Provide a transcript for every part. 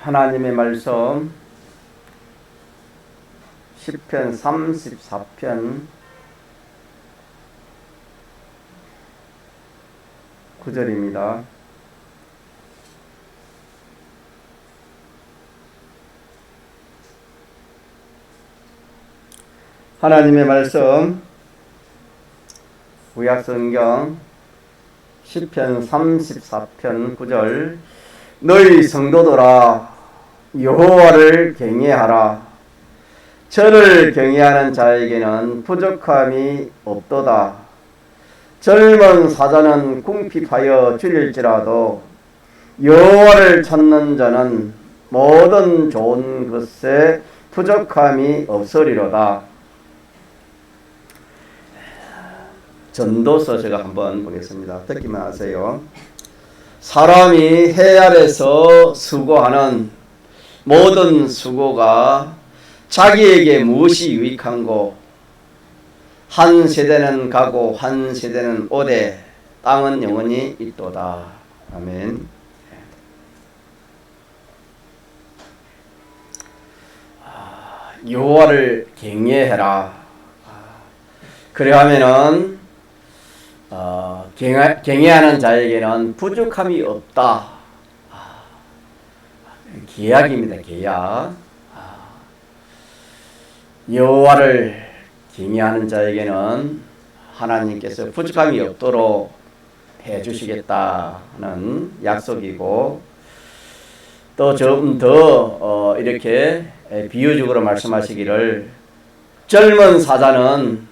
하나님의 말씀 시편 34편 9절입니다. 하나님의 말씀 구약성경 시편 34편 9절 너희 성도들아 여호와를 경외하라. 저를 경외하는 자에게는 부족함이 없도다. 젊은 사자는 궁핍하여 줄일지라도 여호와를 찾는 자는 모든 좋은 것에 부족함이 없으리로다. 전도서 제가 한번 보겠습니다. 듣기만 하세요. 사람이 해 아래서 수고하는 모든 수고가 자기에게 무엇이 유익한고 한 세대는 가고 한 세대는 오되 땅은 영원히 있도다. 아멘. 여호와를 경외해라. 그래야면은 경외하는 자에게는 부족함이 없다. 계약입니다. 계약. 여호와를 경외하는 자에게는 하나님께서 부족함이 없도록 해주시겠다는 약속이고, 또 좀 더 이렇게 비유적으로 말씀하시기를 젊은 사자는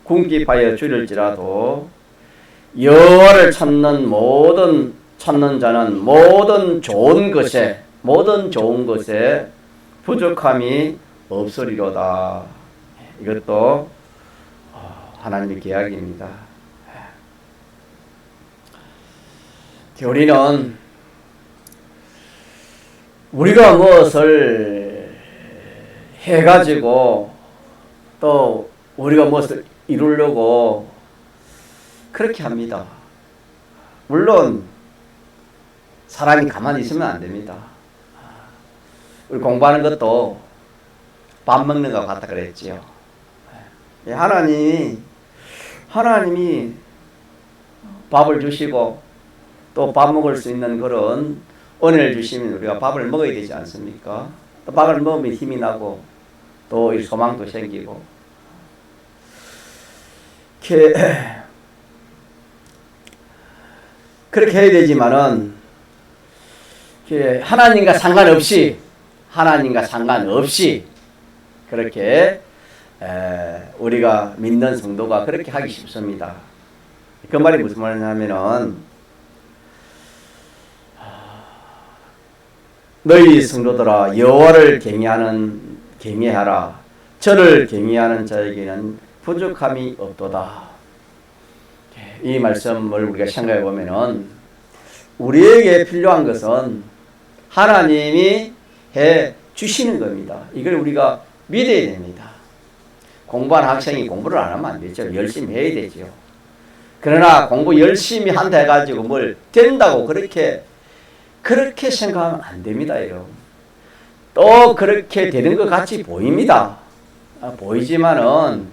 궁핍하여 줄일지라도 여호와를 찾는 자는 모든 좋은 것에 부족함이 없으리로다. 이것도 하나님의 계약입니다. 우리는 우리가 무엇을 해가지고 또 우리가 무엇을 이루려고 그렇게 합니다. 물론 사람이 가만히 있으면 안 됩니다. 우리 공부하는 것도 밥 먹는 것 같다 그랬지요. 하나님이 밥을 주시고 또 밥 먹을 수 있는 그런 은혜를 주시면 우리가 밥을 먹어야 되지 않습니까? 또 밥을 먹으면 힘이 나고 또 소망도 생기고 그렇게 해야 되지만은 하나님과 상관없이 그렇게 우리가 믿는 성도가 그렇게 하기 쉽습니다. 그 말이 무슨 말이냐면은 너희 성도들아 여호와를 경외하라. 저를 경외하는 자에게는 부족함이 없도다. 이 말씀을 우리가 생각해 보면은 우리에게 필요한 것은 하나님이 해 주시는 겁니다. 이걸 우리가 믿어야 됩니다. 공부하는 학생이 공부를 안 하면 안 되죠. 열심히 해야 되죠. 그러나 공부 열심히 한다 해가지고 뭘 된다고 그렇게 생각하면 안 됩니다, 여러분. 또 그렇게 되는 것 같이 보입니다. 보이지만은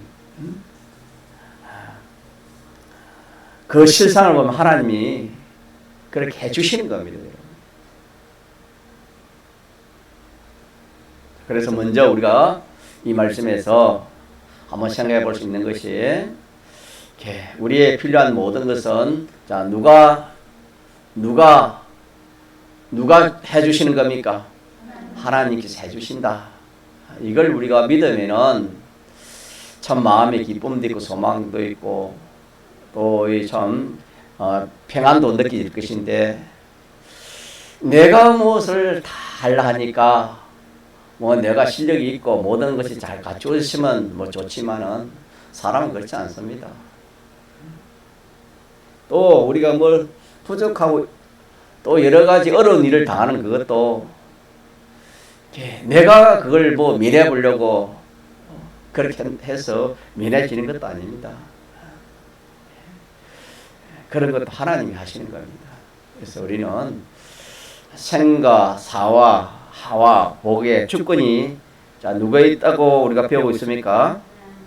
그 실상을 보면 하나님이 그렇게 해주시는 겁니다, 여러분. 그래서 먼저 우리가 이 말씀에서 한번 생각해 볼 수 있는 것이 우리의 필요한 모든 것은 자 누가 해주시는 겁니까? 하나님께서 해주신다. 이걸 우리가 믿으면은 참 마음의 기쁨도 있고 소망도 있고 또 참 평안도 느낄 것인데, 내가 무엇을 다 하려 하니까 내가 실력이 있고 모든 것이 잘 갖추어지면 좋지만은 사람은 그렇지 않습니다. 또 우리가 뭘 부족하고 또 여러 가지 어려운 일을 당하는 그것도 내가 그걸 면해 보려고 그렇게 해서 면해지는 것도 아닙니다. 그런 것도 하나님이 하시는 겁니다. 그래서 우리는 생과 사와 하와 복의 주권이 자 누구에 있다고 우리가 배우고 있습니까?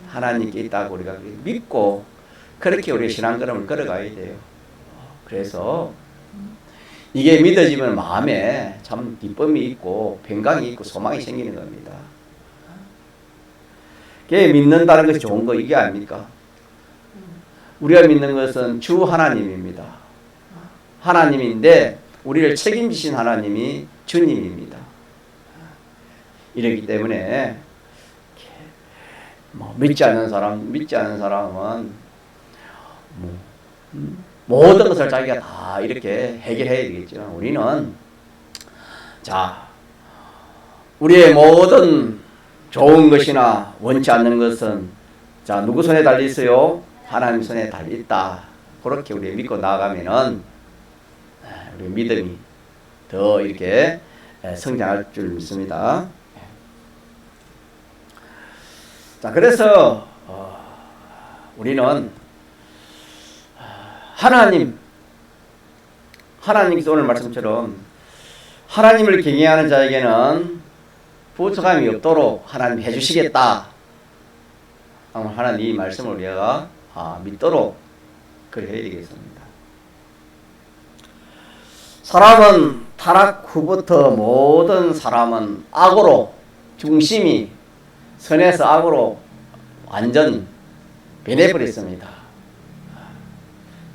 하나님께 있다고 우리가 믿고 그렇게 우리의 신앙걸음을 걸어가야 돼요. 그래서 이게 믿어지면 마음에 참 기쁨이 있고 평강이 있고 소망이 생기는 겁니다. 그게 믿는다는 것이 좋은 거 이게 아닙니까? 우리가 믿는 것은 주 하나님입니다. 하나님인데 우리를 책임지신 하나님이 주님입니다. 이렇기 때문에 믿지 않는 사람은 모든 것을 자기가 다 이렇게 해결해야 되겠죠. 우리는 자 우리의 모든 좋은 것이나 원치 않는 것은 자 누구 손에 달려 있어요? 하나님 손에 달려 있다. 그렇게 우리 믿고 나아가면은 우리 믿음이 더 이렇게 성장할 줄 믿습니다. 자 그래서 우리는 하나님께서 오늘 말씀처럼 하나님을 경외하는 자에게는 부족함이 없도록 하나님 해주시겠다. 하나님 이 말씀을 우리가 믿도록 그렇게 해야 되겠습니다. 사람은 타락 후부터 모든 사람은 악으로 중심이 선에서 악으로 완전 변해버렸습니다.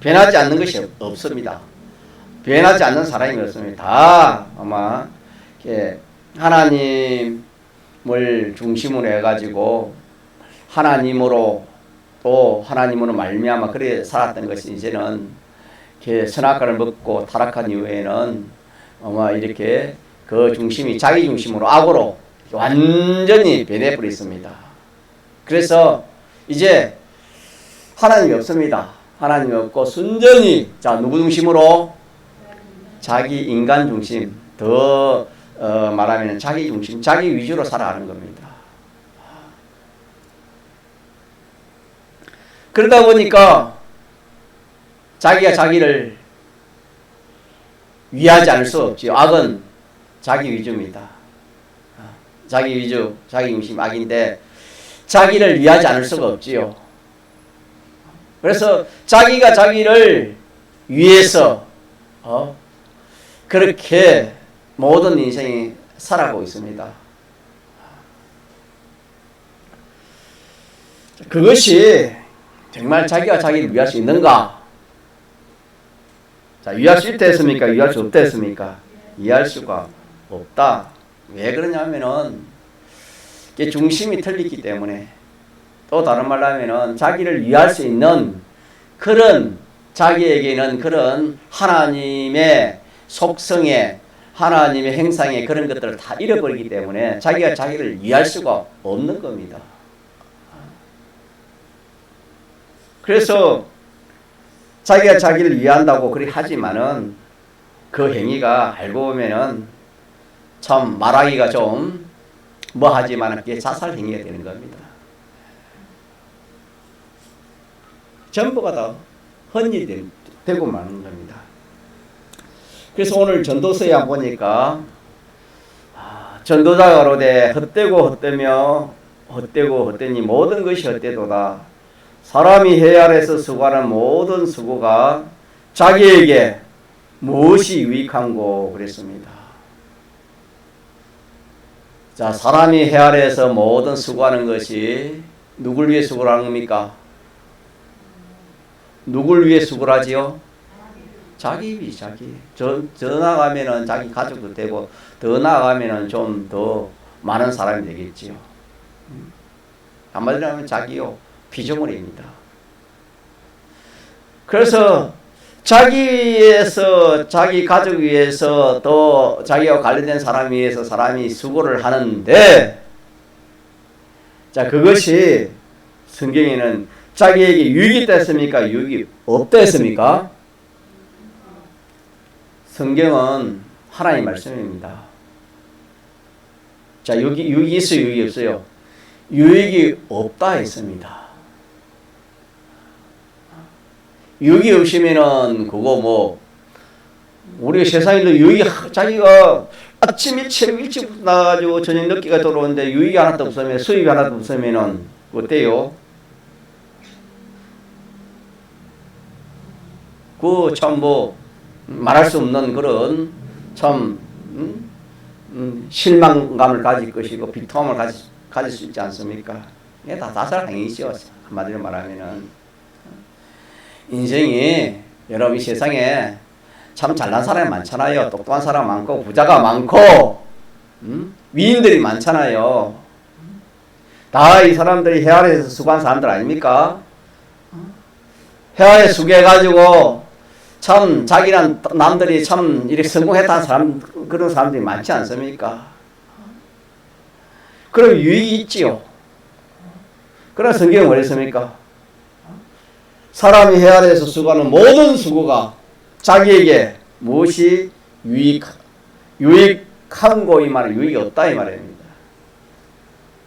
변하지 않는 것이 없습니다. 변하지 않는 사람이 없습니다. 다 아마 하나님을 중심으로 해가지고 하나님으로 또 하나님으로 말미암아 그래 살았던 것이 이제는 선악과를 먹고 타락한 이후에는 아마 이렇게 그 중심이 자기 중심으로 악으로 완전히 변해버렸습니다. 그래서 이제 하나님이 없습니다. 하나님이 없고 순전히 자 누구 중심으로? 자기 인간 중심, 더 말하면 자기 중심, 자기 위주로 살아가는 겁니다. 그러다 보니까 자기가 자기를 위하지 않을 수 없지요. 악은 자기 위주입니다. 자기 위주, 자기 중심 악인데 자기를 위하지 않을 수가 없지요. 그래서 자기가 자기를 위해서 그렇게 모든 인생이 살아가고 있습니다. 그것이 정말 자기가 자기를 위할 수 있는가? 자, 위할 수 있다 했습니까? 위할 수 없다 했습니까? 위할 수가 없다. 왜 그러냐면은 중심이 틀리기 때문에, 또 다른 말로 하면은 자기를 위할 수 있는 그런 자기에게는 그런 하나님의 속성에 하나님의 행상에 그런 것들을 다 잃어버리기 때문에 자기가 자기를 위할 수가 없는 겁니다. 그래서 자기가 자기를 위한다고 그리 하지만은 그 행위가 알고 보면은 참 말하기가 좀 뭐하지만은 그게 자살 행위가 되는 겁니다. 전부가 다 헛일이 되고 마는 겁니다. 그래서 오늘 전도서에 보니까 전도자가 가로되 헛되고 헛되며 헛되고 헛되니 모든 것이 헛되도다. 사람이 해 아래서 수고하는 모든 수고가 자기에게 무엇이 유익한고 그랬습니다. 자, 사람이 해 아래에서 모든 수고하는 것이 누굴 위해 수고를 하는 겁니까? 누굴 위해 수고를 하지요? 자기. 더 나아가면은 자기 가족도 되고, 더 나아가면은 좀 더 많은 사람이 되겠지요. 한마디로 하면 자기요. 피조물입니다. 그래서 자기 위해서, 자기 가족 위해서, 또 자기와 관련된 사람 위해서 사람이 수고를 하는데, 자, 그것이 성경에는 자기에게 유익이 있다 했습니까? 유익이 없다 했습니까? 성경은 하나님 말씀입니다. 자, 여기 유익이 있어요, 유익이 없어요? 유익이 없다 했습니다. 유익이 없으면은 그거 우리 세상에도 유익이 자기가 아침 일찍 나가지고 저녁 늦게가 들어오는데 유익이 하나도 없으면 수입이 하나도 없으면은 어때요? 그 참 뭐 말할 수 없는 그런 참 실망감을 가질 것이고 비통함을 가질 수 있지 않습니까? 이게 다 자살 행위죠. 한마디로 말하면은 인생이 여러분 이 세상에 참 잘난 사람이 많잖아요. 똑똑한 사람 많고 부자가 많고 위인들이 많잖아요. 다 이 사람들이 해 아래에서 수고한 사람들 아닙니까? 해 아래 수고해가지고 참 자기랑 남들이 참 이렇게 성공했다는 사람 그런 사람들이 많지 않습니까? 그럼 유익이 있지요. 그러나 성경은 뭐랬습니까? 사람이 해 아래에서 수고하는 모든 수고가 자기에게 무엇이 유익한 거 이 말은 유익이 없다 이 말입니다.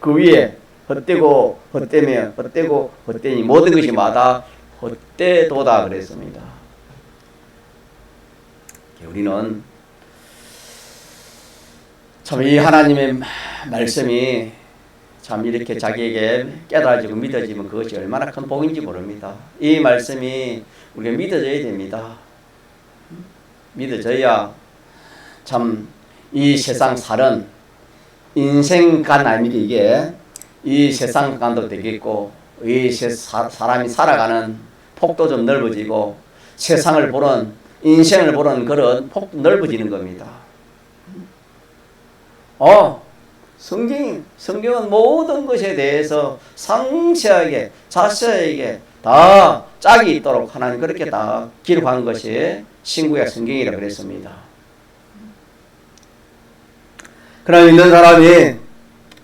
그 위에 헛되고 헛되며 헛되고 헛되니 모든 것이 마다 헛되도다 그랬습니다. 우리는 참 이 하나님의 말씀이 참 이렇게 자기에게 깨달아지고 믿어지면 그것이 얼마나 큰 복인지 모릅니다. 이 말씀이 우리가 믿어져야 됩니다. 믿어져야 참 이 세상 살은 인생간 아닙니까? 이게 이 세상간도 되겠고 이 사람이 살아가는 폭도 좀 넓어지고 세상을 보는 인생을 보는 그런 폭도 넓어지는 겁니다. 성경은 모든 것에 대해서 상세하게 자세하게 다 짝이 있도록 하나님 그렇게 다 기록한 것이 신구약 성경이라고 그랬습니다. 그럼 있는 사람이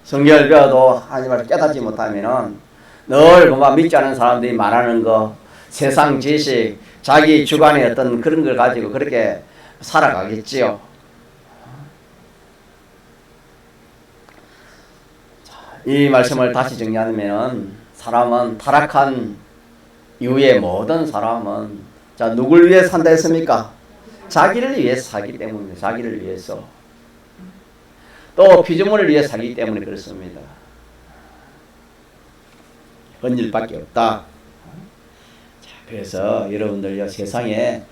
성경을 배워도 하나님을 깨닫지 못하면은 늘 그만 믿지 않은 사람들이 말하는 거, 세상 지식, 자기 주관의 어떤 그런 걸 가지고 그렇게 살아가겠지요. 이 말씀을 다시 정리하면 사람은 타락한 이후에 모든 사람은 자 누굴 위해 산다 했습니까? 자기를 위해서 살기 때문에 자기를 위해서 또 피조물을 위해 살기 때문에 그렇습니다. 헌일밖에 없다. 자, 그래서 여러분들 세상에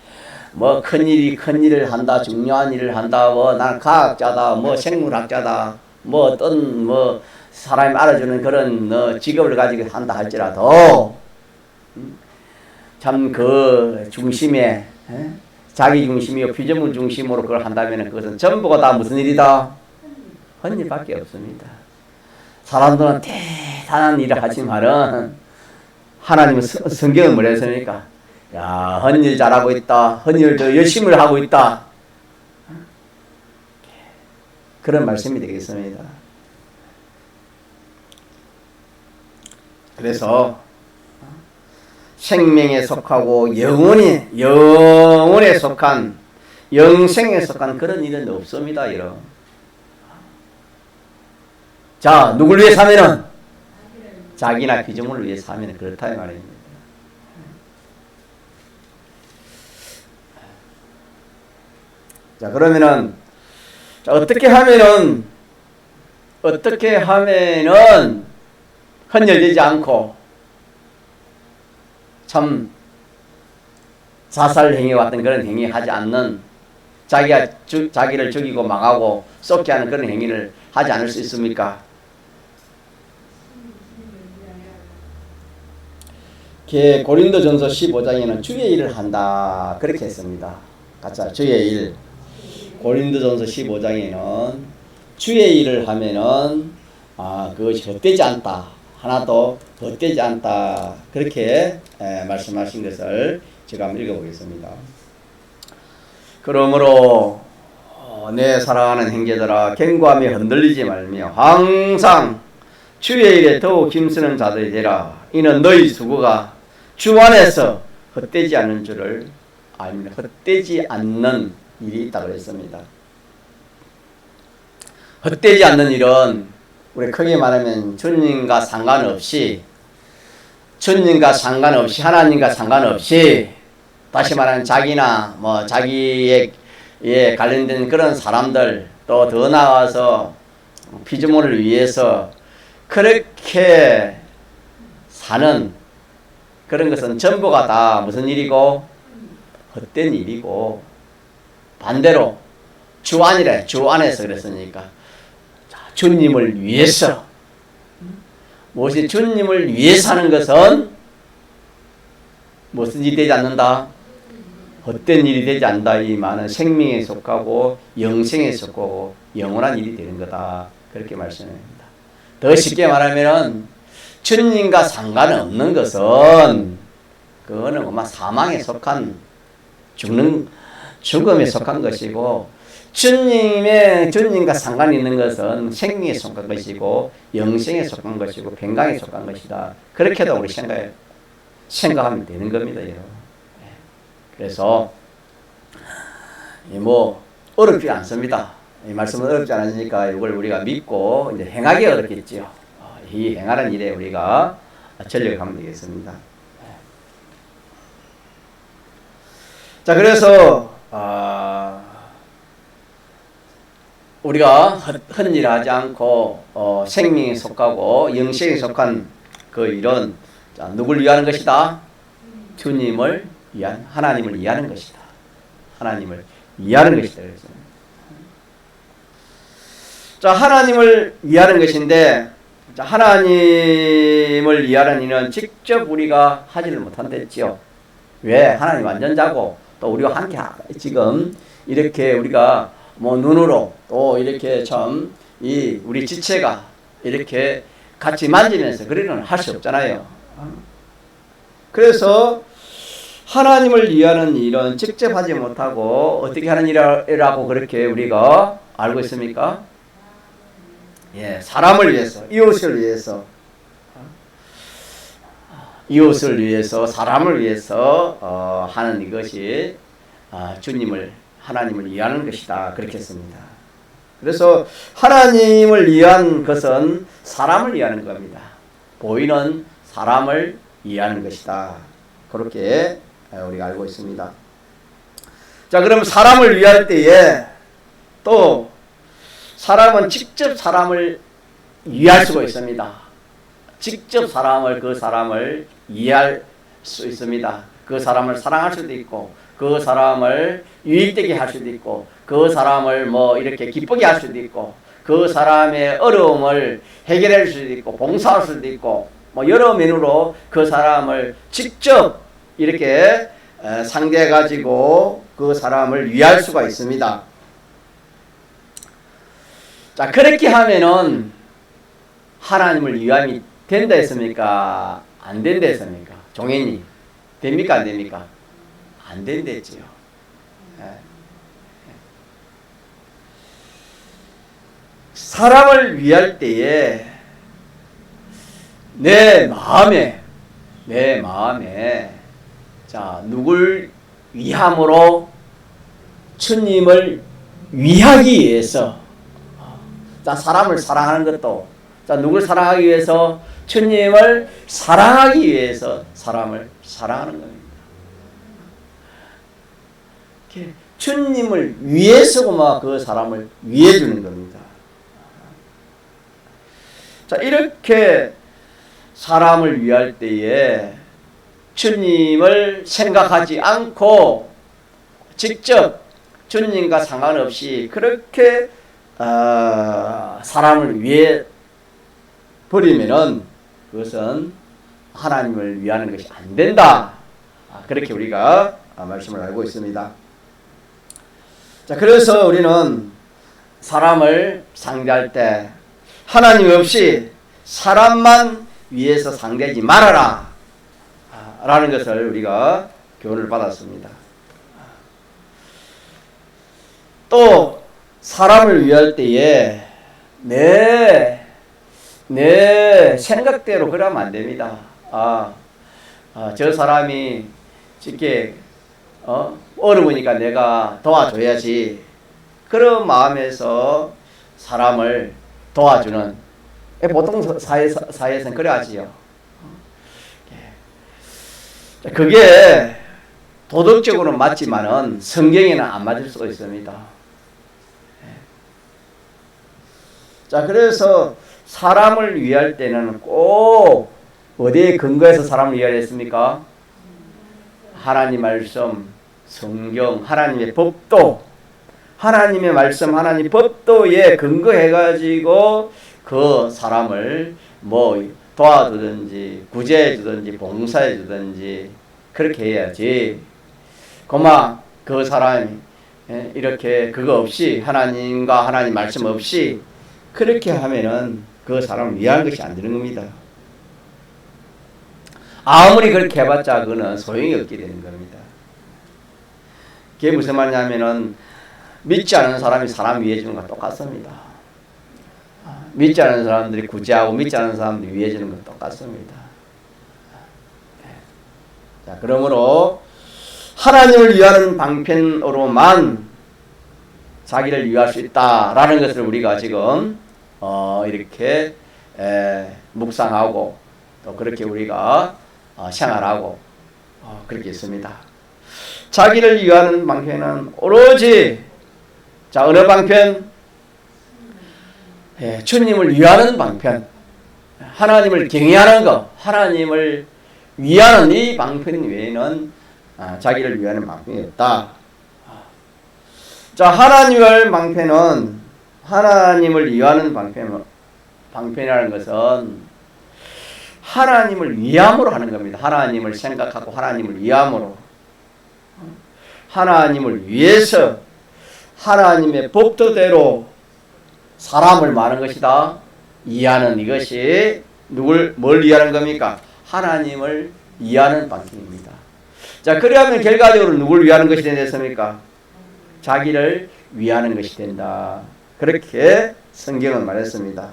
뭐 큰일을 한다, 중요한 일을 한다, 뭐 나는 과학자다, 뭐 생물학자다, 뭐 어떤 뭐 사람이 알아주는 그런 직업을 가지고 한다 할지라도 참 그 중심에 자기 중심이요 피조물 중심으로 그걸 한다면 그것은 전부가 다 무슨 일이다? 헌일밖에 없습니다. 사람들은 대단한 일을 하지만은 하나님은 성경은 뭐라 했습니까? 야 헌일 잘하고 있다. 헌일을 더 열심히 하고 있다. 그런 말씀이 되겠습니다. 그래서 생명에 속하고 영혼에 속한 영생에 속한 그런 일은 없습니다. 이런. 자 누굴 위해 사면은 자기나 피조물을 위해 사면 그렇다 이 말입니다. 자 그러면은 자, 어떻게 하면은 헌혈되지 않고 참 자살 행위 같은 그런 행위 하지 않는 자기를 죽이고 망하고 썩게 하는 그런 행위를 하지 않을 수 있습니까? 고린도전서 15장에는 주의 일을 한다 그렇게 했습니다. 가짜 주의 일. 고린도전서 15장에는 주의 일을 하면은 그것이 헛되지 않다. 하나도 헛되지 않다. 그렇게 말씀하신 것을 제가 한번 읽어보겠습니다. 그러므로 내 사랑하는 형제들아 견고함에 흔들리지 말며 항상 주의 일에 더욱 힘쓰는 자들이 되라. 이는 너희 수고가 주 안에서 헛되지 않는 줄을 알면 헛되지 않는 일이 있다고 했습니다. 헛되지 않는 일은 우리 크게 말하면 주님과 상관없이 하나님과 상관없이 다시 말하면 자기나 뭐 자기의 예, 관련된 그런 사람들, 또 더 나아가서 피조물을 위해서 그렇게 사는 그런 것은 전부가 다 무슨 일이고 헛된 일이고, 반대로 주 안이래, 주 안에서 그랬으니까 주님을 위해서, 무엇이 주님을 위해서 하는 것은 무슨 일이 되지 않는다? 헛된 일이 되지 않는다. 이 말은 생명에 속하고 영생에 속하고 영원한 일이 되는 거다. 그렇게 말씀합니다. 더 쉽게 말하면 주님과 상관없는 것은 그거는 아마 사망에 속한 죽음에 속한 것이고, 주님과 상관이 있는 것은 생명에 속한 것이고 영생에 속한 것이고 평강에 속한 것이다. 그렇게도 우리 생각하면 되는 겁니다. 그래서 뭐 어렵지 않습니다. 이 말씀은 어렵지 않으니까 이걸 우리가 믿고 이제 행하기 어렵겠지요. 이 행하는 일에 우리가 전력하면 되겠습니다. 자, 그래서 우리가 헛일하지 않고 생명에 속하고 영생에 속한 그 일은 누굴 위하는 것이다? 주님을 위한, 하나님을 위하는 것이다. 하나님을 위하는 것이다. 그래서 자, 하나님을 위하는 것인데, 자, 하나님을 위하는 일은 직접 우리가 하지를 못한댔지요. 왜? 하나님 완전자고 또 우리와 함께 지금 이렇게 우리가 뭐 눈으로 또 이렇게 참 이 우리 지체가 이렇게 같이 만지면서 그런 할 수 없잖아요. 그래서 하나님을 위하는 일은 직접 하지 못하고 어떻게 하는 일이라고 그렇게 우리가 알고 있습니까? 예, 사람을 위해서, 이웃을 위해서, 사람을 위해서 하는 이것이 하나님을 위하는 것이다. 그렇게 했습니다. 그래서 하나님을 위한 것은 사람을 위하는 겁니다. 보이는 사람을 위하는 것이다. 그렇게 우리가 알고 있습니다. 자, 그럼 사람을 위할 때에 또 사람은 직접 사람을 위할 수가 있습니다. 직접 그 사람을 이해할 수 있습니다. 그 사람을 사랑할 수도 있고, 그 사람을 유익되게 할 수도 있고, 그 사람을 뭐 이렇게 기쁘게 할 수도 있고, 그 사람의 어려움을 해결할 수도 있고, 봉사할 수도 있고, 뭐 여러 면으로 그 사람을 직접 이렇게 상대해 가지고 그 사람을 위할 수가 있습니다. 자, 그렇게 하면은 하나님을 위함이 된다 했습니까? 안 된다 했습니까? 종현이 됩니까? 안 됩니까? 안 된댔지요. 사람을 위할 때에 내 마음에 자, 누굴 위함으로 주님을 위하기 위해서, 자, 사람을 사랑하는 것도, 자, 누굴 사랑하기 위해서? 주님을 사랑하기 위해서 사람을 사랑하는 겁니다. 주님을 위해서만 그 사람을 위해 주는 겁니다. 자, 이렇게 사람을 위할 때에 주님을 생각하지 않고 직접 주님과 상관없이 그렇게 사람을 위해 버리면은 그것은 하나님을 위하는 것이 안 된다. 그렇게 우리가 말씀을 알고 있습니다. 자, 그래서 우리는 사람을 상대할 때 하나님 없이 사람만 위해서 상대하지 말아라 라는 것을 우리가 교훈을 받았습니다. 또 사람을 위할 때에 내 생각대로 그러면 안 됩니다. 저 사람이 이렇게 어려우니까 내가 도와줘야지. 그런 마음에서 사람을 도와주는, 보통 사회에서는 그래 하지요. 그게 도덕적으로 맞지만은 성경에는 안 맞을 수가 있습니다. 자, 그래서 사람을 위할 때는 꼭 어디에 근거해서 사람을 위하였습니까? 하나님 말씀, 성경, 하나님의 법도, 하나님의 말씀, 하나님 법도에 근거해가지고 그 사람을 뭐 도와주든지 구제해주든지 봉사해주든지 그렇게 해야지. 고마 그 사람이 이렇게 그거 없이 하나님과 하나님 말씀 없이 그렇게 하면은 그 사람을 위한 것이 안 되는 겁니다. 아무리 그렇게 해봤자 그거는 소용이 없게 되는 겁니다. 그게 무슨 말이냐면은 믿지 않는 사람이 사람 위해 주는 것과 똑같습니다. 믿지 않는 사람들이 구제하고 믿지 않는 사람들이 위해 주는 것과 똑같습니다. 자, 그러므로 하나님을 위하는 방편으로만 자기를 위할 수 있다라는 것을 우리가 지금 이렇게 묵상하고 또 그렇게 우리가 생활하고 그렇게 있습니다. 자기를 위하는 방편은 오로지 자 어느 방편? 주님을 위하는 방편, 하나님을 경외하는 것, 하나님을 위하는 이 방편 외에는 자기를 위하는 방편이 없다. 자, 하나님을 방편은 하나님을 위하는 방편이라는 것은 하나님을 위함으로 하는 겁니다. 하나님을 생각하고 하나님을 위함으로, 하나님을 위해서 하나님의 법도대로 사람을 많은 것이다. 이해하는 이것이 뭘 이해하는 겁니까? 하나님을 이해하는 방식입니다. 자, 그러면 결과적으로 누굴 위하는 것이 되겠습니까? 자기를 위하는 것이 된다. 그렇게 성경은 말했습니다.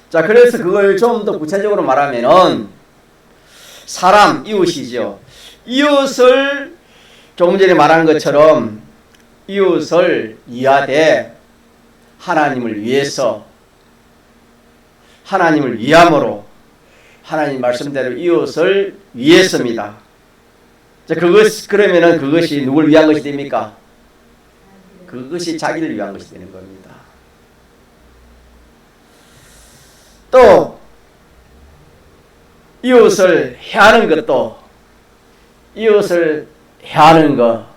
자, 그래서 그걸 좀 더 구체적으로 말하면은 사람, 이웃이죠. 이웃을 조금 전에 말한 것처럼 이웃을 이하되 하나님을 위해서 하나님을 위함으로 하나님 말씀대로 이웃을 위해서입니다. 자, 그러면은 그것이 누굴 위한 것이 됩니까? 그것이 자기를 위한 것이 되는 겁니다. 또 이웃을 해하는 것도 이웃을 해하는 것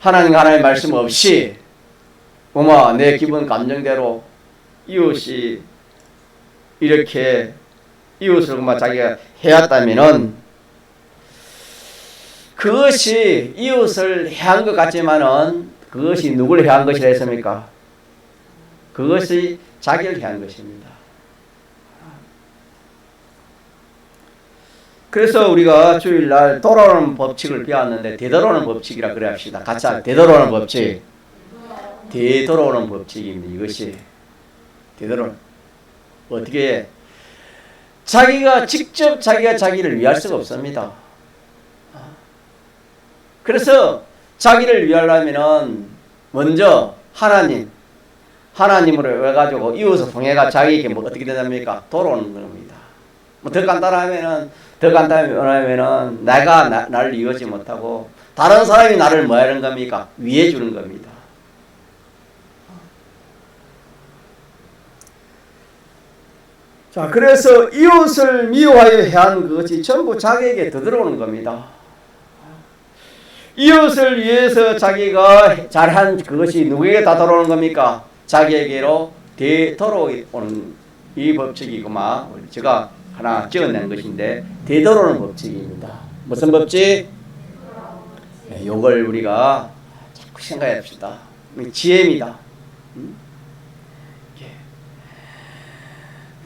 하나님의 말씀 없이 내 기분 감정대로 이웃이 이렇게 이웃을 자기가 해왔다면은 그것이 이웃을 해한 것 같지만은 그것이 누굴 해한 것이라 했습니까? 그것이 자기를 해한 것입니다. 그래서 우리가 주일날 돌아오는 법칙을 배웠는데 되돌아오는 법칙이라 그래 합시다. 같이 되돌아오는 법칙. 되돌아오는 법칙입니다. 이것이 되돌아오는 어떻게 자기가 직접 자기를 위할 수가 없습니다. 그래서 자기를 위하려면은 먼저 하나님으로 해가지고 이웃을 통해가 자기에게 뭐 어떻게 된답니까? 돌아오는 겁니다. 더 간단하면은 내가 나를 이루지 못하고 다른 사람이 나를 뭐 하는 겁니까? 위해 주는 겁니다. 자, 그래서 이웃을 미워하여 해한 그것이 전부 자기에게 되돌아오는 겁니다. 이웃을 위해서 자기가 잘한 그것이 누구에게 다 돌아오는 겁니까? 자기에게로 되돌아오는 이 법칙이구만. 제가 하나 찍어낸 것인데 되돌아오는 법칙입니다. 무슨 법칙? 이걸 우리가 자꾸 생각해 봅시다. 지혜입니다.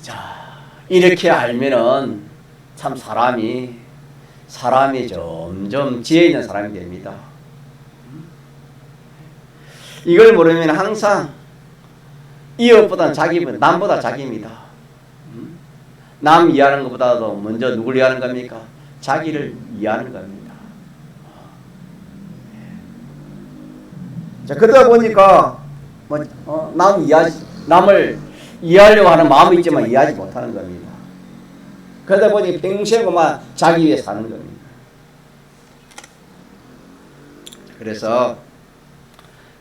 자, 이렇게 알면은 참 사람이 점점 지혜 있는 사람이 됩니다. 이걸 모르면 항상 이웃보다는 남보다 자기입니다. 남 이해하는 것보다도 먼저 누굴 이해하는 겁니까? 자기를 이해하는 겁니다. 자, 그러다 보니까 남을 이해하려고 하는 마음이 있지만 이해하지 못하는 겁니다. 그러다 보니 평생만 자기 위해 사는 겁니다. 그래서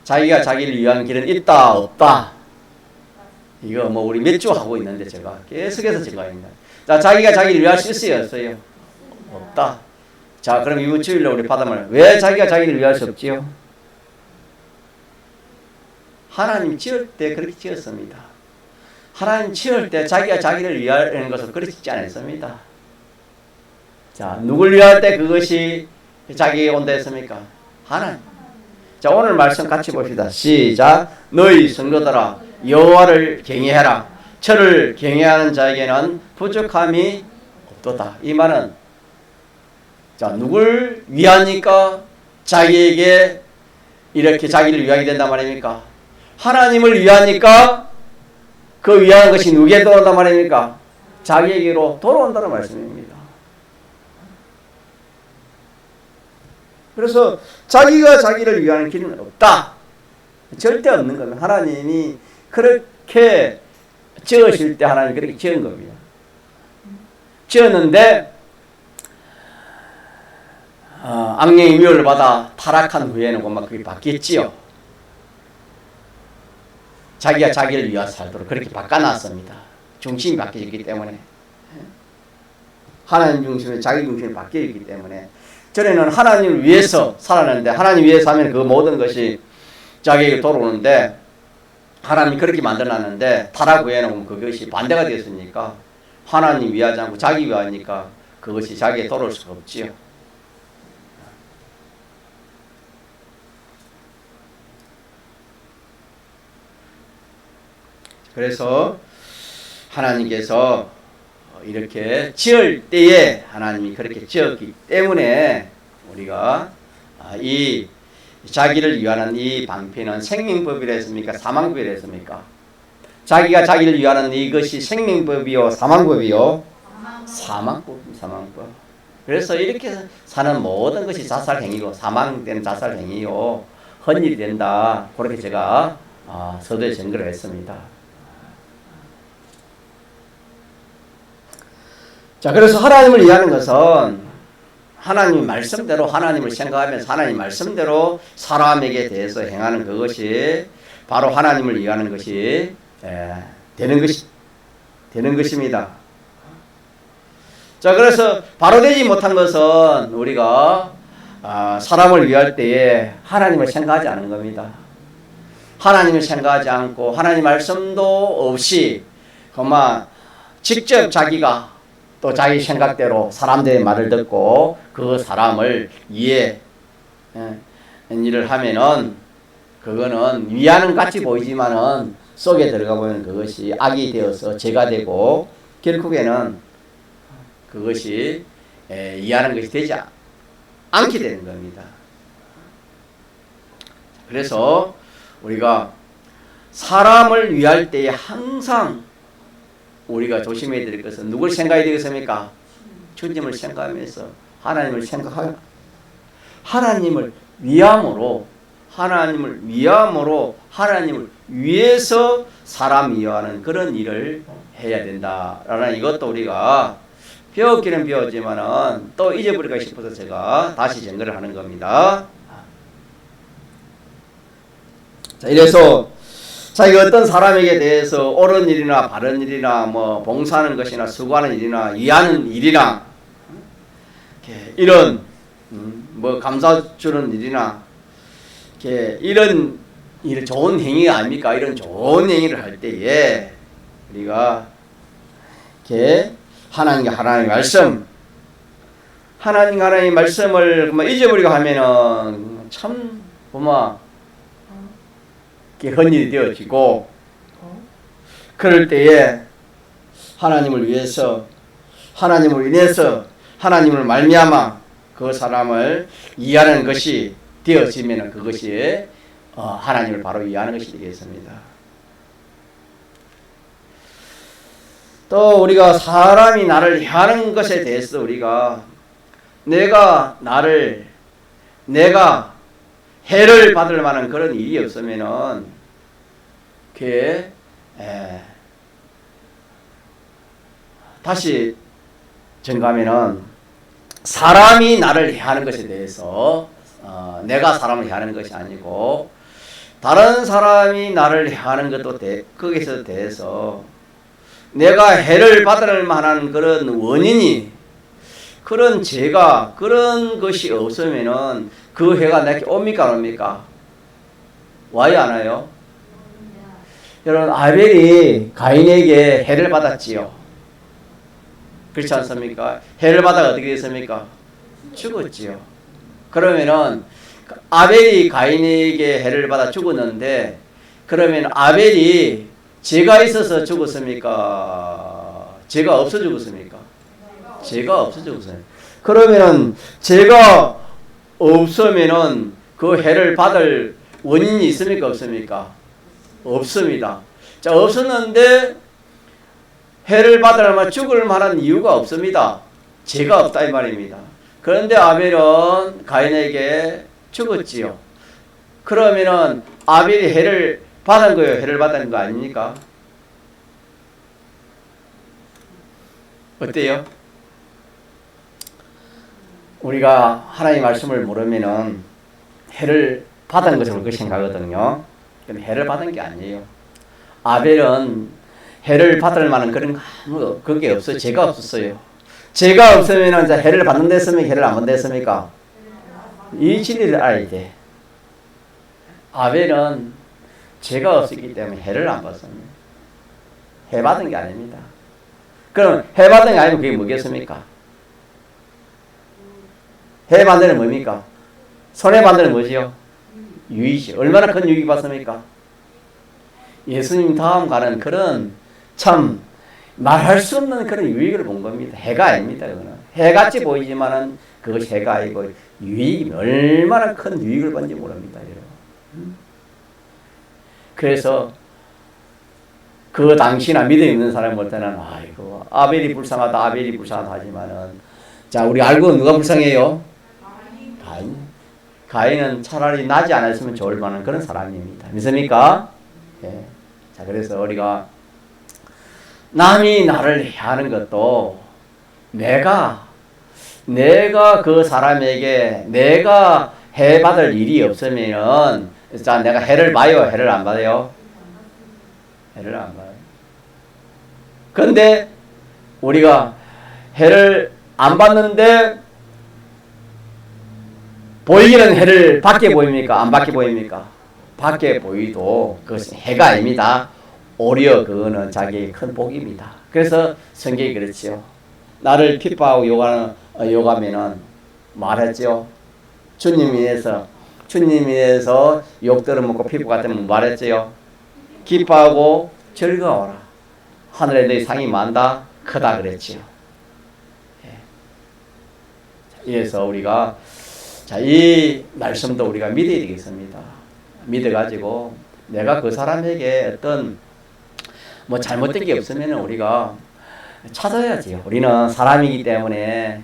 자기가 자기를 위한 길은 있다 없다, 이거 뭐 우리 몇 주 하고 있는데 제가 계속해서 증거합니다. 자, 자기가 자기를 위할 수 있어요 없어요? 없다. 자, 그럼 이번 주일로 우리 받아말, 왜 자기가 자기를 위할 수 없지요? 하나님 지을 때 그렇게 지었습니다. 하나님 지을 때 자기가 자기를 위하는 것을 그렇게 짓지 않았습니다. 자, 누굴 위할 때 그것이 자기에게 온다 했습니까? 하나님. 자, 오늘 말씀 같이 봅시다. 시작. 너희 성도들아 여호와를 경외하라. 저를 경외하는 자에게는 부족함이 없도다. 이 말은, 자, 누굴 위하니까 자기에게 이렇게 자기를 위하게 된단 말입니까? 하나님을 위하니까 그 위하는 것이 누구에게 돌아온단 말입니까? 자기에게로 돌아온다는 말씀입니다. 그래서 자기가 자기를 위하는 길은 없다. 절대 없는 겁니다. 하나님이 그렇게 지으실 때 하나님이 그렇게 지은 겁니다. 지었는데 악령의 미혹을 받아 타락한 후에는 막 그게 바뀌었지요. 자기가 자기를 위하여 살도록 그렇게 바꿔놨습니다. 중심이 바뀌었기 때문에, 하나님 중심에 자기 중심이 바뀌었기 때문에, 전에는 하나님을 위해서 살았는데 하나님 위해서 하면 그 모든 것이 자기에게 돌아오는데, 하나님이 그렇게 만들어놨는데 타락 후에는 그것이 반대가 되었으니까 하나님 위하지 않고 자기 위하니까 그것이 자기에게 돌아올 수가 없지요. 그래서 하나님께서 이렇게 지을 때에 하나님이 그렇게 지었기 때문에 우리가 이 자기를 위하는 이 방편은 생명법이라 했습니까? 사망법이라 했습니까? 자기가 자기를 위하는 이것이 생명법이요 사망법이요? 사망법. 그래서 이렇게 사는 모든 것이 자살행위고 사망되는 자살행위요 헌일이 된다. 그렇게 제가 서두에 증거를 했습니다. 자, 그래서 하나님을 위하는 것은 하나님 말씀대로 하나님을 생각하면서 하나님 말씀대로 사람에게 대해서 행하는 그것이 바로 하나님을 위하는 것이 되는 것입니다. 자, 그래서 바로 되지 못한 것은 우리가 사람을 위할 때에 하나님을 생각하지 않은 겁니다. 하나님을 생각하지 않고 하나님 말씀도 없이 그만 직접 자기가 또 자기 생각대로 사람들의 말을 듣고 그 사람을 위해 일을 하면은 그거는 위하는 같이 보이지만은 속에 들어가 보면 그것이 악이 되어서 죄가 되고 결국에는 그것이 위하는 것이 되지 않게 되는 겁니다. 그래서 우리가 사람을 위할 때에 항상 우리가 조심해야 될 것은 누굴 생각해야 되겠습니까? 주님을 생각하면서 하나님을 생각하여 하나님을 위함으로 하나님을 위해서 사람 위하는 그런 일을 해야 된다라는 이것도 우리가 배웠기는 배웠지만은 또 잊어버릴까 싶어서 제가 다시 증거를 하는 겁니다. 자, 이래서 자기가 어떤 사람에게 대해서 옳은 일이나 바른 일이나 뭐 봉사하는 것이나 수고하는 일이나 이해하는 일이나 이런 뭐 감사 주는 일이나 이런 일 좋은 행위가 아닙니까? 이런 좋은 행위를 할 때에 우리가 하나님의 말씀을 잊어버리고 하면은 참 헌일이 되어지고, 그럴 때에 하나님을 위해서 하나님을 인해서 하나님을 말미암아 그 사람을 이해하는 것이 되어지면 그것이 하나님을 바로 이해하는 것이 되겠습니다. 또 우리가 사람이 나를 해하는 것에 대해서 우리가 내가 해를 받을 만한 그런 일이 없으면은 다시 증가하면은 사람이 나를 해하는 것에 대해서 내가 사람을 해하는 것이 아니고 다른 사람이 나를 해하는 것도 거기서 대해서 내가 해를 받을 만한 그런 원인이 그런 죄가 그런 것이 없으면은 그 해가 내게 옵니까 안 옵니까? 와요 안 와요? 여러분 아벨이 가인에게 해를 받았지요. 그렇지 않습니까? 해를 받아 어떻게 됐습니까? 죽었지요. 그러면은 아벨이 가인에게 해를 받아 죽었는데 그러면 아벨이 죄가 있어서 죽었습니까? 죄가 없어 죽었습니까? 죄가 없어 죽었어요. 그러면은 죄가 없으면은 그 해를 받을 원인이 있습니까? 없습니까? 없습니다. 자, 없었는데 해를 받으려면 죽을 만한 이유가 없습니다. 죄가 없다 이 말입니다. 그런데 아벨은 가인에게 죽었지요. 그러면은 아벨이 해를 받은 거예요? 해를 받은 거 아닙니까? 어때요? 우리가 하나님의 말씀을 모르면은 해를 받은 것으로 그렇게 생각하거든요. 근데 해를 받은 게 아니에요. 아벨은 해를 받을 만한 그런 그게 없어요. 죄가 없었어요. 죄가 없으면 이제 해를 받는 데였습니까? 해를 안 받는 데였습니까? 이 진리를 알아야 돼. 아벨은 죄가 없었기 때문에 해를 안 받습니다. 해 받은 게 아닙니다. 그럼 해 받은 게 아니면 그게 뭐겠습니까? 해 받는 데는 뭡니까? 손해 받는 데는 뭐지요? 유익이죠. 얼마나 큰 유익이 받습니까? 예수님 다음 가는 그런 참 말할 수 없는 그런 유익을 본 겁니다. 해가 아닙니다. 그거는 해같이 보이지만은 그것이 해가 아니고 유익이 얼마나 큰 유익을 받는지 모릅니다. 그래서 그 당시나 믿음 있는 사람 볼 때는 아이고 아벨이 불쌍하다 아벨이 불쌍하다 하지만은 자 우리 알고 누가 불쌍해요? 가인은 차라리 나지 않았으면 좋을 만한 그런 사람입니다. 믿습니까? 예. 자 그래서 우리가 남이 나를 해하는 것도 내가 그 사람에게 내가 해 받을 일이 없으면은 자 내가 해를 봐요? 해를 안 받아요? 해를 안 봐요. 근데 우리가 해를 안 받는데 보이기는 해를 받게 보입니까? 안 받게 보입니까? 받게 보이도 그것은 해가 아닙니다. 오히려 그거는 자기의 큰 복입니다. 그래서 성경이 그렇지요. 나를 핍박하고 욕하면은 말했죠. 주님 위해서 욕 들어먹고 핍박하면 말했지요. 기뻐하고 즐거워라. 하늘에 너희 상이 많다 크다 그랬지요. 그래서 우리가 자, 이 말씀도 우리가 믿어야 되겠습니다. 믿어가지고 내가 그 사람에게 어떤 뭐 잘못된 게 없으면 우리가 찾아야지요. 우리는 사람이기 때문에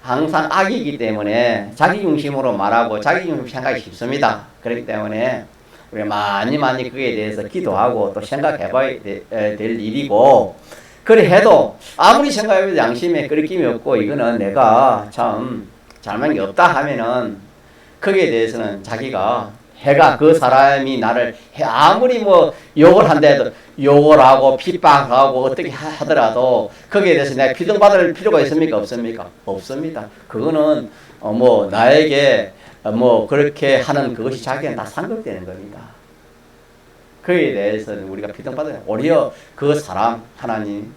항상 악이기 때문에 자기 중심으로 말하고 자기 중심 생각이 쉽습니다. 그렇기 때문에 우리가 많이 그에 대해서 기도하고 또 생각해봐야 될 일이고 그래 해도 아무리 생각해도 양심에 끓김이 없고 이거는 내가 참 잘못한 게 없다 하면은 거기에 대해서는 자기가 해가 그 사람이 나를 아무리 뭐 욕을 한데도 욕을 하고 핍박하고 어떻게 하더라도 거기에 대해서 내가 피동받을 필요가 있습니까? 없습니까? 없습니다. 그거는 뭐 나에게 뭐 그렇게 하는 그것이 자기는 다 상급되는 겁니다. 그에 대해서는 우리가 피동받아야 오히려 그 사람 하나님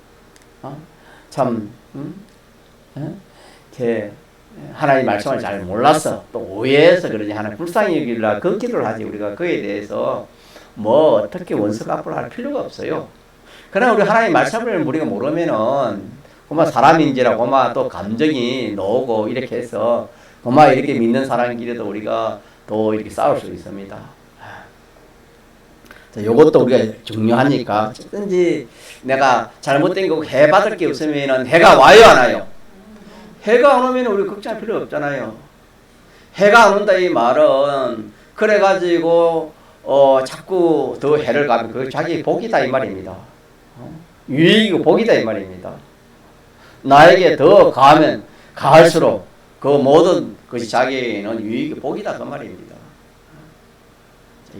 참 이렇게 하나님 말씀을 잘 몰라서 또 오해해서 그러지 하나님 불쌍히 여기라 그 기도를 하지 우리가 그에 대해서 뭐 어떻게 원수 갚으려 할 필요가 없어요. 그러나 우리 하나님 말씀을 우리가 모르면은 고마 사람인지라 고마 또 감정이 나오고 이렇게 해서 고마 이렇게 믿는 사람끼리도 우리가 또 이렇게 싸울 수 있습니다. 자, 요것도 우리가 중요하니까 어든지 내가 잘못된 거 해 받을 게 없으면은 해가 와요 안 와요? 해가 안 오면 우리 걱정할 필요 없잖아요. 해가 안 온다 이 말은 그래가지고 자꾸 더 해를 가면 그게 자기 복이다 이 말입니다. 유익이고 복이다 이 말입니다. 나에게 더 가하면 가할수록 그 모든 것이 자기에게는 유익이 복이다 그 말입니다.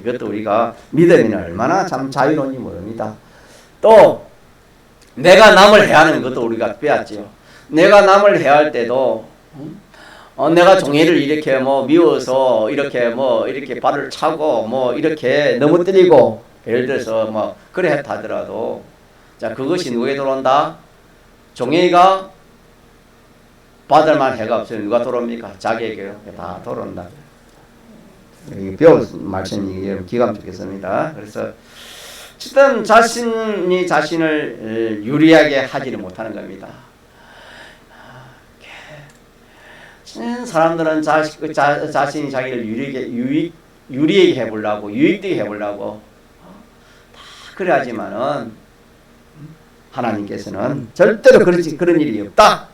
이것도 우리가 믿으면 얼마나 참 자유로운지 모릅니다. 또 내가 남을 해하는 것도 우리가 빼앗지요. 내가 남을 해할 때도 내가 종이를 이렇게 뭐 미워서 이렇게 뭐 이렇게 발을 차고 뭐 이렇게 넘어뜨리고 예를 들어서 뭐 그래 했다 하더라도 자 그것이 누구에게 들어온다? 종이가 받을 만한 해가 없으면 누가 돌아옵니까? 자기에게요. 다 돌아온다. 배울 말씀이 기가 막히겠습니다. 그래서 어쨌든 자신이 자신을 유리하게 하지를 못하는 겁니다. 사람들은 자신이 자기를 유리하게 해보려고 유익되게 해보려고 다 그래 하지만은 하나님께서는 절대로 그런 일이 없다.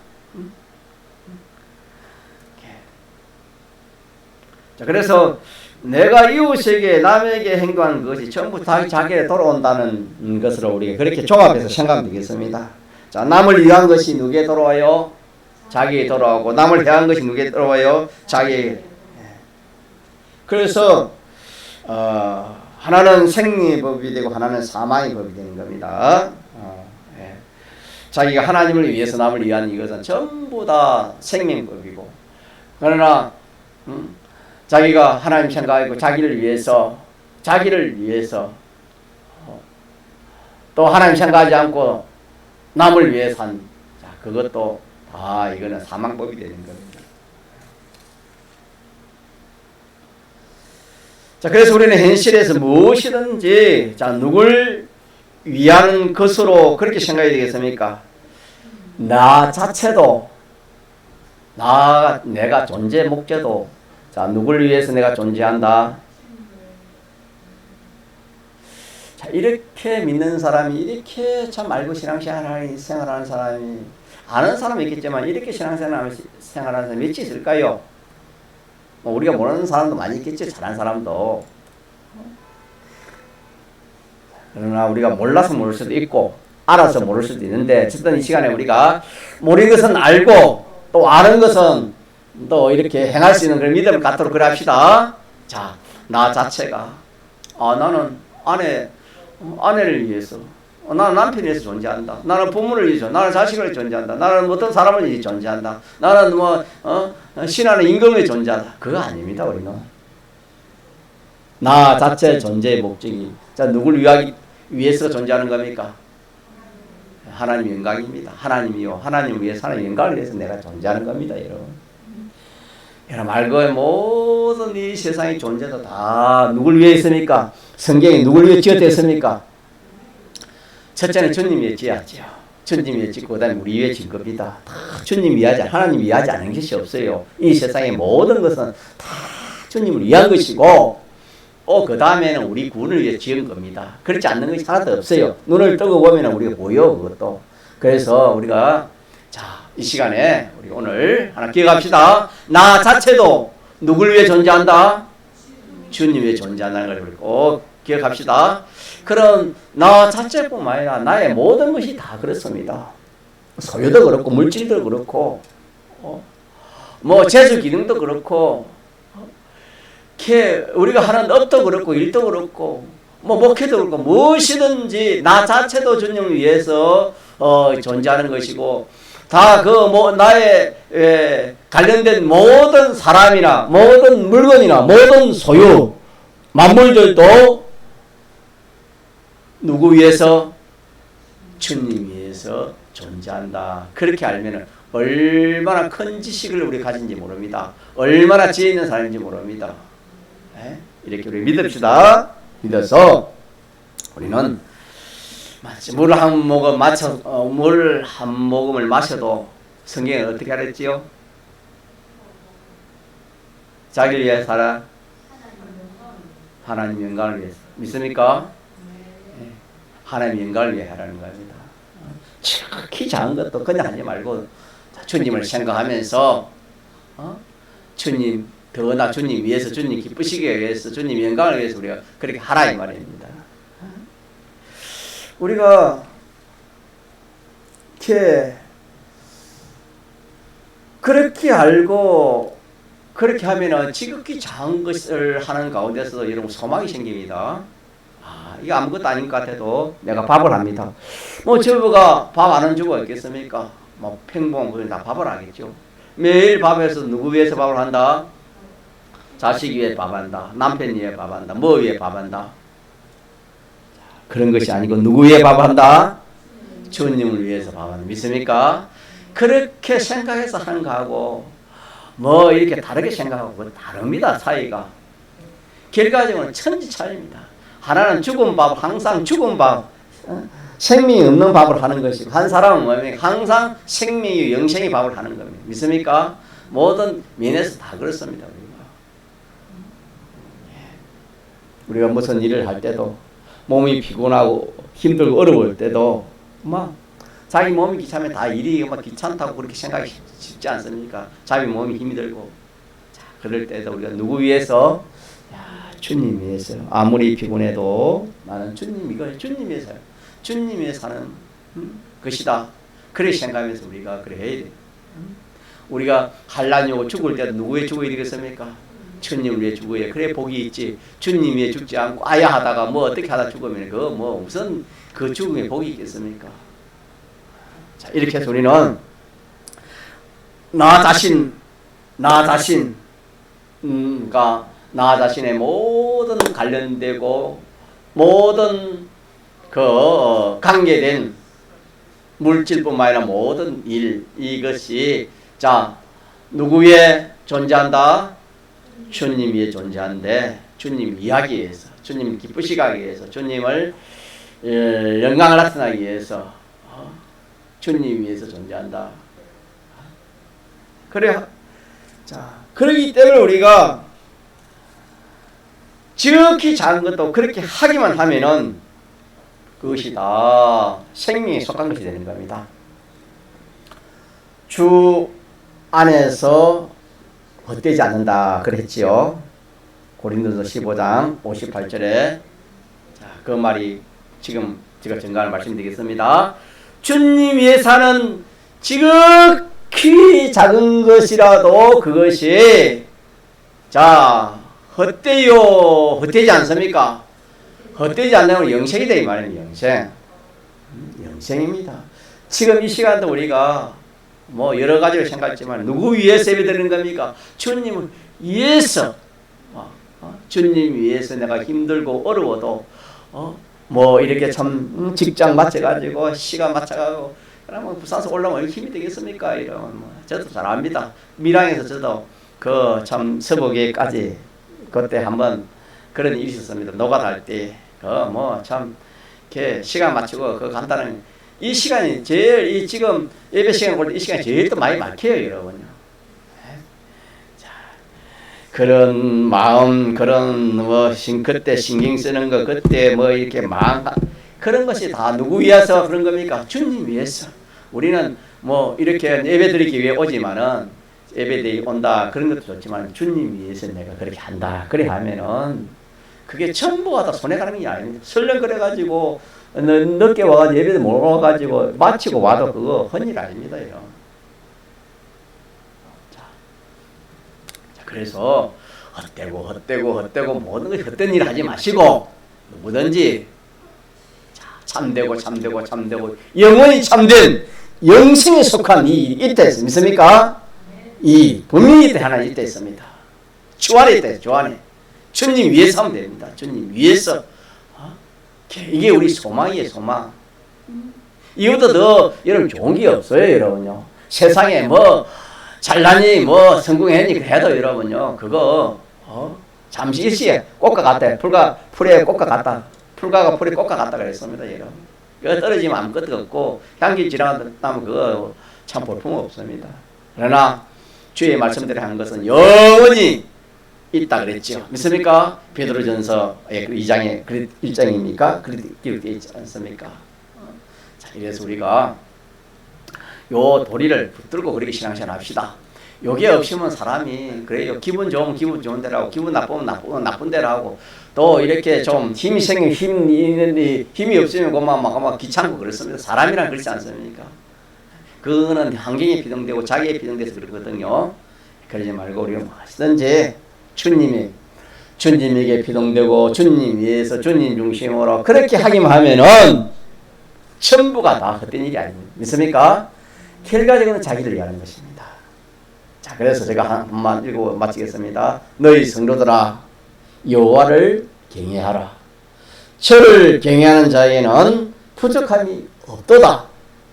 자, 그래서 내가 이웃에게 남에게 행동하는 것이 전부 다 자기에게 돌아온다는 것으로 우리가 그렇게 종합해서 생각하면 되겠습니다. 자, 남을 위한 것이 누구에게 돌아와요? 자기에게 돌아오고 남을 대한 것이 누구에게 돌아와요? 자기에게. 그래서 하나는 생명의 법이 되고 하나는 사망의 법이 되는 겁니다. 자기가 하나님을 위해서 남을 위한 이것은 전부 다 생명법이고 그러나 자기가 하나님 생각하고 자기를 위해서 또 하나님 생각하지 않고 남을 위해 산 그것도 이거는 사망법이 되는 겁니다. 자, 그래서 우리는 현실에서 무엇이든지 누굴 위하는 것으로 그렇게 생각해야 되겠습니까? 나 자체도 내가 존재 목적도 누굴 위해서 내가 존재한다. 자, 이렇게 믿는 사람이 이렇게 참 알고 신앙생활하는 사람이 아는 사람이 있겠지만 이렇게 신앙생활하는 사람이 몇이 있을까요? 우리가 모르는 사람도 많이 있겠죠. 잘하는 사람도. 그러나 우리가 몰라서 모를 수도 있고 알아서 모를 수도 있는데 어쨌든 이 시간에 우리가 모르는 것은 알고 또 아는 것은 또 이렇게 행할 수 있는 그런 믿음을 갖도록 그래 합시다. 자, 나 자체가 나는 아내를 위해서 나는 남편을 위해서 존재한다. 나는 부모를 위해서, 나는 자식을 위해서 존재한다. 나는 어떤 사람을 위해서 존재한다. 나는 신하는 임금을 위해서 존재한다. 그거 아닙니다. 우리는 나 자체의 존재의 목적이 누굴 위해서 존재하는 겁니까? 하나님 영광입니다. 하나님이요. 하나님을 위해서 하나님 영광을 위해서 내가 존재하는 겁니다. 여러분 알고 모든 이 세상의 존재도 다 누굴 위해 있습니까? 성경이 누굴 위해 지었댔습니까? 첫째는 주님 위해 지었죠. 주님 위해 짓고 그다음에 우리 위해 진 겁니다. 다 주님 위하지 하나님 위하지 않은 것이 없어요. 이 세상의 모든 것은 다 주님을 위한 것이고 그 다음에는 우리 구원을 위해 지은 겁니다. 그렇지 않는 것이 하나도 없어요. 눈을 뜨고 보면 우리가 보여 그것도. 그래서 우리가 이 시간에 우리 오늘 하나 기억합시다. 나 자체도 누굴 위해 존재한다? 주님 위해 존재한다는 걸 꼭 기억합시다. 그런 나 자체뿐만 아니라 나의 모든 것이 다 그렇습니다. 소유도 그렇고 물질도 그렇고 재수 기능도 그렇고 우리가 하는 업도 그렇고 일도 그렇고 목회도 그렇고 무엇이든지 나 자체도 주님을 위해서 존재하는 것이고 다 나의 관련된 모든 사람이나 모든 물건이나 모든 소유 만물들도 누구 위해서? 주님 위해서 존재한다. 그렇게 알면 얼마나 큰 지식을 우리 가진지 모릅니다. 얼마나 지혜 있는 사람인지 모릅니다. 이렇게 우리 믿읍시다. 믿어서 우리는 물 한 모금을 마셔도 성경은 어떻게 하랬지요? 자기를 위해 살아. 하나님 영광을 위해서. 믿습니까? 하나님 영광을 위해 하라는 겁니다. 키 작은 것도 그냥 하지 말고 주님을 생각하면서 주님 위해서 주님 기쁘시게 위해서 주님 영광을 위해서 우리가 그렇게 하라 이 말입니다. 우리가 이렇게 그렇게 알고 그렇게 하면은 지극히 작은 것을 하는 가운데서도 여러분 소망이 생깁니다. 이게 아무것도 아닌 것 같아도 내가 밥을 합니다. 뭐 주부가 밥 안 하는 주부가 있겠습니까? 뭐 평범한 다 밥을 하겠죠. 매일 밥에서 누구 위해서 밥을 한다? 자식 위해 밥한다. 남편 위해 밥한다. 뭐 위해 밥한다? 그런 것이 아니고 누구 위해 밥한다? 주님을 위해서 밥한다. 믿습니까? 그렇게 생각해서 하는 거하고 뭐 이렇게 다르게 생각하고 다릅니다. 사이가. 결과적으로는 천지 차이입니다. 하나는 죽은 밥, 항상 죽은 밥, 생명이 없는 밥을 하는 것이고, 한 사람은 뭐냐면 항상 생명이 영생의 밥을 하는 겁니다. 믿습니까? 모든 면에서 다 그렇습니다. 우리가 무슨 일을 할 때도 몸이 피곤하고 힘들고 어려울 때도 막 자기 몸이 귀찮으면 다 일이 막 귀찮다고 그렇게 생각이 쉽지 않습니까? 자기 몸이 힘이 들고. 자, 그럴 때도 우리가 누구 위해서? 주님 위해서. 아무리 피곤해도 나는 주님 이걸 주님 위해서요. 주님 위해서 사는 것이다. 그렇게 생각하면서 우리가 그래 해야 돼. 우리가 환난이 오고 죽을 때도 누구 위해 죽어야 되겠습니까? 주님 위해 죽어야 그래 복이 있지. 주님 위해 죽지 않고 아야 하다가 뭐 어떻게 하다 죽으면 그거 뭐 무슨 그 죽음에 복이 있겠습니까? 자, 이렇게 해서 우리는 나 자신의 모든 관련되고 모든 그 관계된 물질뿐만 아니라 모든 일 이것이 자 누구 위에 존재한다? 주님 위에 존재한데 주님 이야기에 의해서 주님 기쁘시게 하기 위해서 주님을 영광을 나타나기 위해서 주님 위해서 존재한다. 그래. 자, 그러기 때문에 우리가 지극히 작은 것도 그렇게 하기만 하면은 그것이 다 생명에 속한 것이 되는 겁니다. 주 안에서 헛되지 않는다 그랬지요. 고린도서 15장 58절에 자, 그 말이 지금 제가 증거할 말씀드리겠습니다. 주님 위해 사는 지극히 작은 것이라도 그것이 자 헛되요 헛되지 않습니까? 헛되지 않다면 영생이 되기 말입니다. 영생입니다. 지금 이 시간도 우리가 뭐 여러 가지를 생각했지만 누구 위해서 예배드리는 겁니까? 주님을 위해서 주님 위해서 내가 힘들고 어려워도 뭐 이렇게 참 직장 맞춰가지고 시간 맞춰가고 그러면 부산서 올라오면 힘이 되겠습니까? 이러면 뭐 저도 잘 압니다. 밀양에서 저도 그 참 서부계까지 그때 한번 그런 일이 있었습니다. 노가다 할 때 그 뭐 참 이렇게 시간 맞추고 그 간단한 이 시간이 제일 이 지금 예배 시간 볼 때 이 시간이 제일 또 많이 막혀요, 여러분요. 자, 그런 마음, 그런 뭐 그때 신경 쓰는 거, 그때 뭐 이렇게 마음 그런 것이 다 누구 위해서 그런 겁니까? 주님 위해서. 우리는 뭐 이렇게 예배드리기 위해 오지만은 예배드리기 온다 그런 것도 좋지만 주님 위해서 내가 그렇게 한다. 그래 하면은 그게 전부가 다 손해 가는 게 아닙니다. 설령 그래가지고 늦게 와가지고 예배도 못 와가지고 마치고 와도 그거 헌일 아닙니다. 이런. 자, 그래서 헛되고 모든 것이 헛된 일 하지 마시고 뭐든지 참되고 영원히 참된 영생에 속한 이 일이 있다 했습니다. 믿습니까? 이 분명히 이때 하나 있다 했습니다. 주 안에 있다 했어요. 주 안에. 주님 위해서 하면 됩니다. 주님 위해서. 이게 우리 소망이에요. 소망. 이것도 더 여러분 좋은 게 없어요. 여러분요. 세상에 뭐 잘나니 뭐 성공했니 해도 여러분요. 그거 잠시 일시에 꽃과 같다. 풀에 꽃과 같다. 풀과가 풀에 꽃과 같다 그랬습니다. 여러분. 그거 떨어지면 아무것도 없고 향기 지나가면 그거 참 볼품 없습니다. 그러나 주의 말씀대로 하는 것은 영원히 있다 그랬죠. 믿습니까? 베드로전서 2장에 1장입니까? 그렇게 기록되어 있지 않습니까? 자, 이래서 우리가 요 도리를 붙들고 그렇게 신앙생활 합시다. 요게 없으면 사람이 그래요. 기분 좋으면 기분 좋은 대로 하고 기분 나쁘면 나쁜 대로 하고 또 이렇게 좀 힘이 생기면 힘이 없으면 그만 막 귀찮고 그렇습니다. 사람이란 그렇지 않습니까? 그거는 환경에 비동되고 자기에 비동돼서 그렇거든요. 그러지 말고 우리가 무엇이든지 주님에게 비동되고 주님 위해서 주님 중심으로 그렇게 하기만 하면은 전부가 다 헛된 일이 아닙니다. 믿습니까? 결과적으로는 자기를 위하는 것입니다. 자, 그래서 제가 한번 읽고 마치겠습니다. 너희 성도들아, 여호와를 경외하라. 저를 경외하는 자에게는 부족함이 없도다.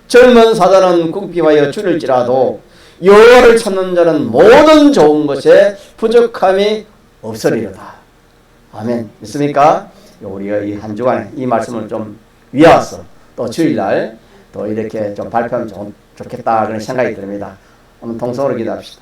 젊은 사자는 궁핍하여 줄일지라도 여호와를 찾는 자는 모든 좋은 것에 부족함이 없으리로다. 아멘. 믿습니까? 우리가 이 한 주간에 이 말씀을 좀 위해서 또 주일날 또 이렇게 좀 발표하면 좋겠다 그런 생각이 듭니다. 한번 통성으로 기도합시다.